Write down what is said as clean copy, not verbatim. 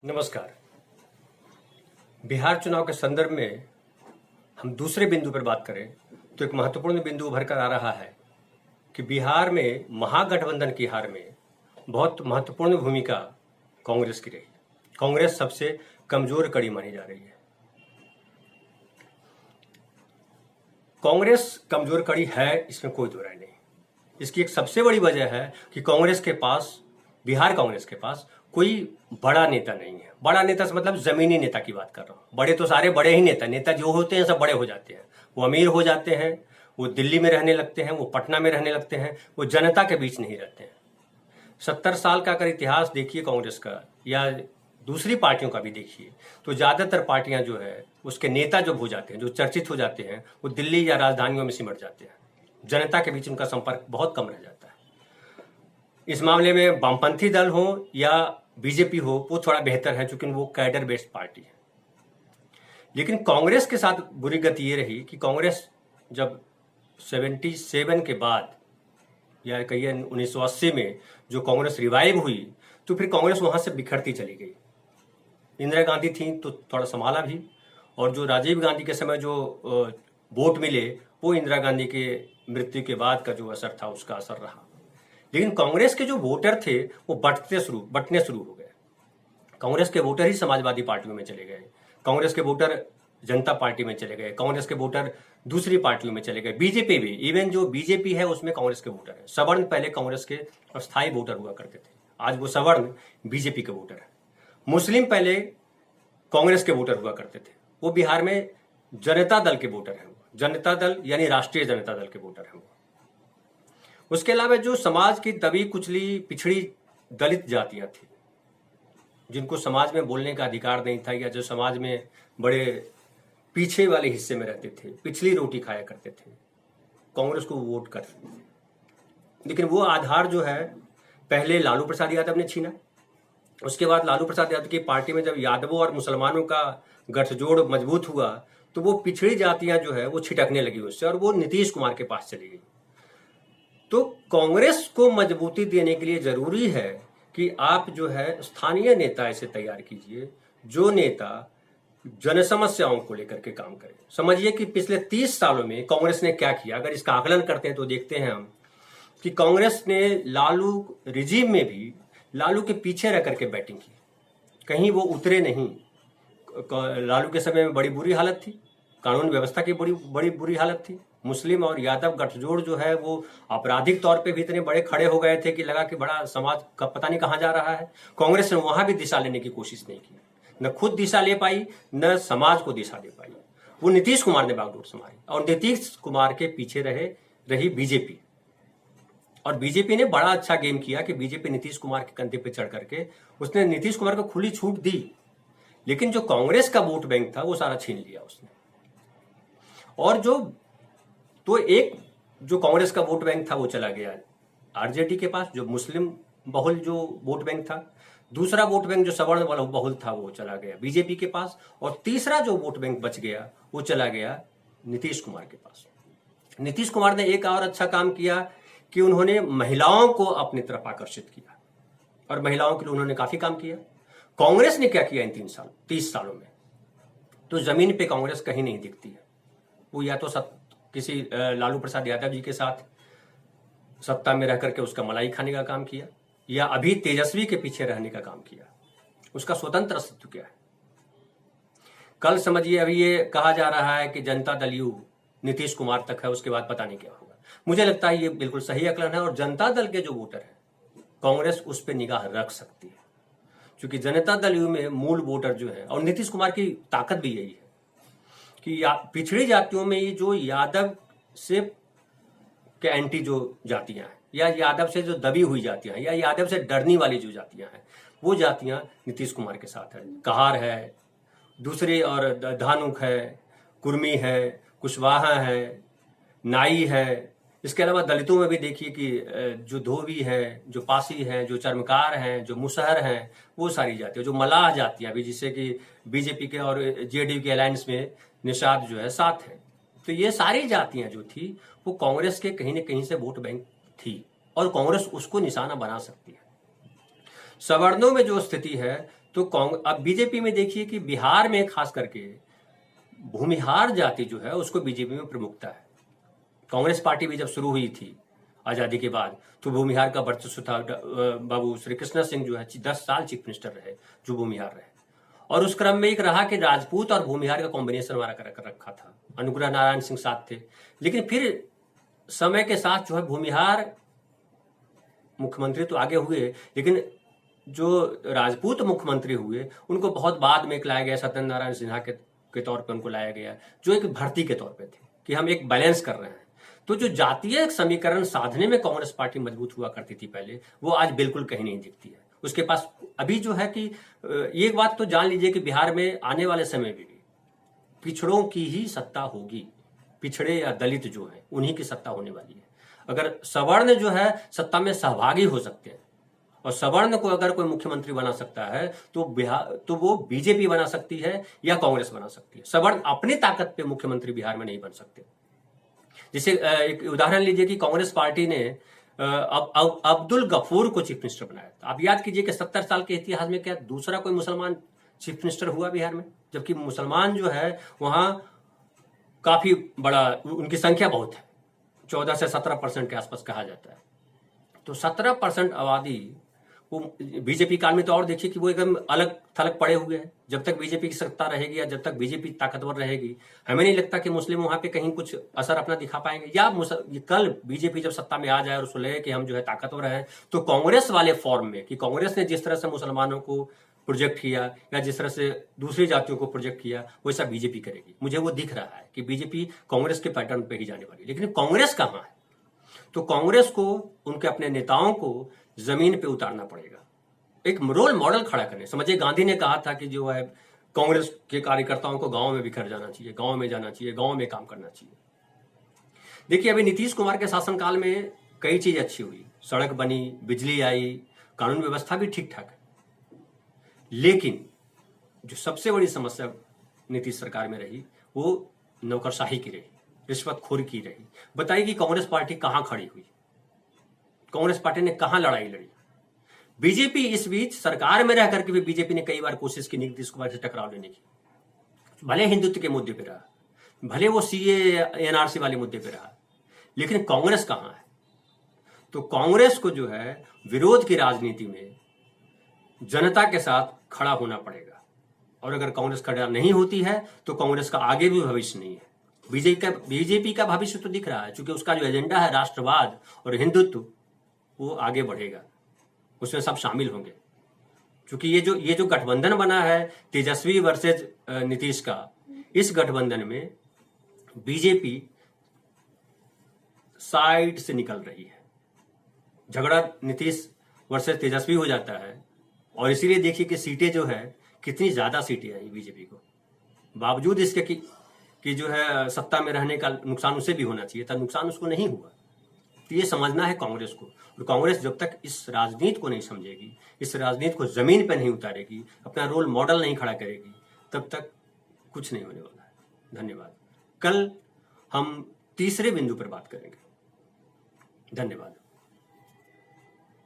नमस्कार। बिहार चुनाव के संदर्भ में हम दूसरे बिंदु पर बात करें तो एक महत्वपूर्ण बिंदु उभर कर आ रहा है कि बिहार में महागठबंधन की हार में बहुत महत्वपूर्ण भूमिका कांग्रेस की रही। कांग्रेस सबसे कमजोर कड़ी मानी जा रही है। कांग्रेस कमजोर कड़ी है, इसमें कोई दो राय नहीं। इसकी एक सबसे बड़ी वजह है कि बिहार कांग्रेस के पास कोई बड़ा नेता नहीं है। बड़ा नेता से मतलब जमीनी नेता की बात कर रहा हूं। बड़े तो सारे बड़े ही नेता जो होते हैं सब बड़े हो जाते हैं। वो अमीर हो जाते हैं, वो दिल्ली में रहने लगते हैं, वो पटना में रहने लगते हैं, वो जनता के बीच नहीं रहते हैं। 70 साल का अगर इतिहास देखिए कांग्रेस का या दूसरी पार्टियों का भी देखिए तो ज्यादातर पार्टियां जो है उसके नेता जब हो जाते हैं, जो चर्चित हो जाते हैं, वो दिल्ली या राजधानियों में सिमट जाते हैं। जनता के बीच उनका संपर्क बहुत कम रह जाता है। इस मामले में वामपंथी दल हो या बीजेपी हो वो थोड़ा बेहतर है, क्योंकि वो कैडर बेस्ड पार्टी है। लेकिन कांग्रेस के साथ बुरी गति ये रही कि कांग्रेस जब 77 के बाद या कहिए 1980 में जो कांग्रेस रिवाइव हुई तो फिर कांग्रेस वहां से बिखरती चली गई। इंदिरा गांधी थी तो थोड़ा संभाला भी, और जो राजीव गांधी के समय जो वोट मिले वो इंदिरा गांधी के मृत्यु के बाद का जो असर था उसका असर रहा। लेकिन कांग्रेस के जो वोटर थे वो बंटने शुरू हो गए। कांग्रेस के वोटर ही समाजवादी पार्टियों में चले गए, कांग्रेस के वोटर जनता पार्टी में चले गए, कांग्रेस के वोटर दूसरी पार्टियों में चले गए। बीजेपी भी, इवन जो बीजेपी है उसमें कांग्रेस के वोटर है। सवर्ण पहले कांग्रेस के अस्थायी वोटर हुआ करते थे, आज वो सवर्ण बीजेपी के वोटर है। मुस्लिम पहले कांग्रेस के वोटर हुआ करते थे, वो बिहार में जनता दल के वोटर है। जनता दल यानी राष्ट्रीय जनता दल के वोटर है वो। उसके अलावा जो समाज की दबी कुचली पिछड़ी दलित जातियां थी, जिनको समाज में बोलने का अधिकार नहीं था, या जो समाज में बड़े पीछे वाले हिस्से में रहते थे, पिछली रोटी खाया करते थे, कांग्रेस को वोट करते थे। लेकिन वो आधार जो है पहले लालू प्रसाद यादव ने छीना। उसके बाद लालू प्रसाद यादव की पार्टी में जब यादवों और मुसलमानों का गठजोड़ मजबूत हुआ तो वो पिछड़ी जातियां जो है वो छिटकने लगी उससे, और वो नीतीश कुमार के पास चली गई। तो कांग्रेस को मजबूती देने के लिए जरूरी है कि आप जो है स्थानीय नेता ऐसे तैयार कीजिए जो नेता जन समस्याओं को लेकर के काम करे। समझिए कि पिछले 30 सालों में कांग्रेस ने क्या किया। अगर इसका आकलन करते हैं तो देखते हैं हम कि कांग्रेस ने लालू रिजीम में भी लालू के पीछे रह करके बैटिंग की, कहीं वो उतरे नहीं। लालू के समय में बड़ी बुरी हालत थी, कानून व्यवस्था की बड़ी बुरी हालत थी। मुस्लिम और यादव गठजोड़ जो है वो आपराधिक तौर पे भी इतने बड़े खड़े हो गए थे कि लगा कि बड़ा समाज का पता नहीं कहां जा रहा है। कांग्रेस ने वहां भी दिशा लेने की कोशिश नहीं की, न खुद दिशा ले पाई न समाज को दिशा दे पाई। वो नीतीश कुमार ने बागडोर संभाली, और नीतीश कुमार के पीछे रही बीजेपी। और बीजेपी ने बड़ा अच्छा गेम किया कि बीजेपी नीतीश कुमार के कंधे पे चढ़ करके उसने नीतीश कुमार को खुली छूट दी, लेकिन जो कांग्रेस का वोट बैंक था वो सारा छीन लिया उसने। और एक जो कांग्रेस का वोट बैंक था वो चला गया आरजेडी के पास, जो मुस्लिम बहुल जो वोट बैंक था। दूसरा वोट बैंक जो सवर्ण बहुल था वो चला गया बीजेपी के पास, और तीसरा जो वोट बैंक बच गया वो चला गया नीतीश कुमार के पास। नीतीश कुमार ने एक और अच्छा काम किया कि उन्होंने महिलाओं को अपनी तरफ आकर्षित किया, और महिलाओं के लिए उन्होंने काफी काम किया। कांग्रेस ने क्या किया इन 30 सालों में, तो जमीन पे कांग्रेस कहीं नहीं दिखती है। वो या तो किसी लालू प्रसाद यादव जी के साथ सत्ता में रह करके उसका मलाई खाने का काम किया, या अभी तेजस्वी के पीछे रहने का काम किया। उसका स्वतंत्र अस्तित्व क्या है? कल समझिए अभी ये कहा जा रहा है कि जनता दल यू नीतीश कुमार तक है, उसके बाद पता नहीं क्या होगा। मुझे लगता है ये बिल्कुल सही आकलन है, और जनता दल के जो वोटर है कांग्रेस उस पर निगाह रख सकती है, क्योंकि जनता दल यू में मूल वोटर जो है, और नीतीश कुमार की ताकत भी यही है कि पिछड़ी जातियों में ये जो यादव से के एंटी जो जातियां हैं, या यादव से जो दबी हुई जातियां हैं, या यादव से डरने वाली जो जातियां हैं, वो जातियां नीतीश कुमार के साथ है। कहार है, दूसरे और धानुक है, कुर्मी है, कुशवाहा है, नाई है। इसके अलावा दलितों में भी देखिए कि जो धोबी है, जो पासी है, जो चर्मकार हैं, जो मुसहर हैं, वो सारी जातियां, जो मलाह जातियां भी, जिससे कि बीजेपी के और जेडीयू के अलायंस में निषाद जो है साथ है। तो ये सारी जातियां जो थी वो कांग्रेस के कहीं न कहीं से वोट बैंक थी, और कांग्रेस उसको निशाना बना सकती है। सवर्णों में जो स्थिति है तो अब बीजेपी में देखिए कि बिहार में खास करके भूमिहार जाति जो है उसको बीजेपी में प्रमुखता है। कांग्रेस पार्टी भी जब शुरू हुई थी आजादी के बाद तो भूमिहार का वर्चस्व था। बाबू श्री कृष्ण सिंह जो है 10 साल चीफ मिनिस्टर रहे, जो भूमिहार रहे, और उस क्रम में एक रहा कि राजपूत और भूमिहार का कॉम्बिनेशन हमारा कर रखा था। अनुग्रह नारायण सिंह साथ थे, लेकिन फिर समय के साथ जो है भूमिहार मुख्यमंत्री तो आगे हुए, लेकिन जो राजपूत मुख्यमंत्री हुए उनको बहुत बाद में लाया गया, सत्येंद्र नारायण सिन्हा के तौर पर उनको लाया गया, जो एक भर्ती के तौर पे थे कि हम एक बैलेंस कर रहे हैं। तो जो जातीय समीकरण साधने में कांग्रेस पार्टी मजबूत हुआ करती थी पहले, वो आज बिल्कुल कहीं नहीं दिखती है। उसके पास अभी जो है कि एक बात तो जान लीजिए कि बिहार में आने वाले समय में भी पिछड़ों की ही सत्ता होगी। पिछड़े या दलित जो है उन्हीं की सत्ता होने वाली है। अगर सवर्ण जो है सत्ता में सहभागी हो सकते हैं और सवर्ण को अगर कोई मुख्यमंत्री बना सकता है तो वो बीजेपी बना सकती है या कांग्रेस बना सकती है। सवर्ण अपनी ताकत पे मुख्यमंत्री बिहार में नहीं बन सकते। जैसे एक उदाहरण लीजिए कि कांग्रेस पार्टी ने अब्दुल गफूर को चीफ मिनिस्टर बनाया था। आप याद कीजिए कि 70 साल के इतिहास में क्या दूसरा कोई मुसलमान चीफ मिनिस्टर हुआ बिहार में, जबकि मुसलमान जो है वहां काफी बड़ा, उनकी संख्या बहुत है, 14 से 17% के आसपास कहा जाता है। तो 17% आबादी वो बीजेपी काल में तो और देखिए कि वो एकदम अलग थलग पड़े हुए हैं। जब तक बीजेपी की सत्ता रहेगी या जब तक बीजेपी ताकतवर रहेगी, हमें नहीं लगता कि मुस्लिम वहां पे कहीं कुछ असर अपना दिखा पाएंगे। या कल बीजेपी जब सत्ता में आ जाए और उसको लगे कि हम जो है ताकतवर हैं, तो कांग्रेस वाले फॉर्म में, कि कांग्रेस ने जिस तरह से मुसलमानों को प्रोजेक्ट किया या जिस तरह से दूसरी जातियों को प्रोजेक्ट किया, वैसा बीजेपी करेगी। मुझे वो दिख रहा है कि बीजेपी कांग्रेस के पैटर्न पे ही जाने वाली। लेकिन कांग्रेस कहां है? तो कांग्रेस को उनके अपने नेताओं को जमीन पे उतारना पड़ेगा, एक रोल मॉडल खड़ा करने। समझिए गांधी ने कहा था कि जो है कांग्रेस के कार्यकर्ताओं को गांव में बिखर जाना चाहिए, गांव में जाना चाहिए, गांव में काम करना चाहिए। देखिए अभी नीतीश कुमार के शासनकाल में कई चीज अच्छी हुई, सड़क बनी, बिजली आई, कानून व्यवस्था भी ठीक ठाक है। लेकिन जो सबसे बड़ी समस्या नीतीश सरकार में रही वो नौकरशाही की रही, रिश्वतखोरी की रही। बताइए कि कांग्रेस पार्टी कहां खड़ी हुई, कांग्रेस पार्टी ने कहां लड़ाई लड़ी। बीजेपी इस बीच सरकार में रह करके भी बीजेपी ने कई बार कोशिश की नीतीश कुमार से टकराव लेने की, भले हिंदुत्व के मुद्दे पे रहा, भले वो सीए एनआरसी वाले मुद्दे पे रहा, लेकिन कांग्रेस कहां है? तो कांग्रेस को जो है विरोध की राजनीति में जनता के साथ खड़ा होना पड़ेगा, और अगर कांग्रेस खड़ा नहीं होती है तो कांग्रेस का आगे भी भविष्य नहीं है। बीजेपी का भविष्य तो दिख रहा है, क्योंकि उसका जो एजेंडा है राष्ट्रवाद और हिंदुत्व, वो आगे बढ़ेगा, उसमें सब शामिल होंगे। क्योंकि ये जो गठबंधन बना है तेजस्वी वर्सेज नीतीश का, इस गठबंधन में बीजेपी साइड से निकल रही है। झगड़ा नीतीश वर्सेज तेजस्वी हो जाता है, और इसीलिए देखिए कि सीटें जो है कितनी ज्यादा सीटें आई बीजेपी को, बावजूद इसके कि जो है सत्ता में रहने का नुकसान उसे भी होना चाहिए था, नुकसान उसको नहीं हुआ। तो ये समझना है कांग्रेस को, और कांग्रेस जब तक इस राजनीति को नहीं समझेगी, इस राजनीति को जमीन पर नहीं उतारेगी, अपना रोल मॉडल नहीं खड़ा करेगी, तब तक कुछ नहीं होने वाला है। धन्यवाद। कल हम तीसरे बिंदु पर बात करेंगे। धन्यवाद।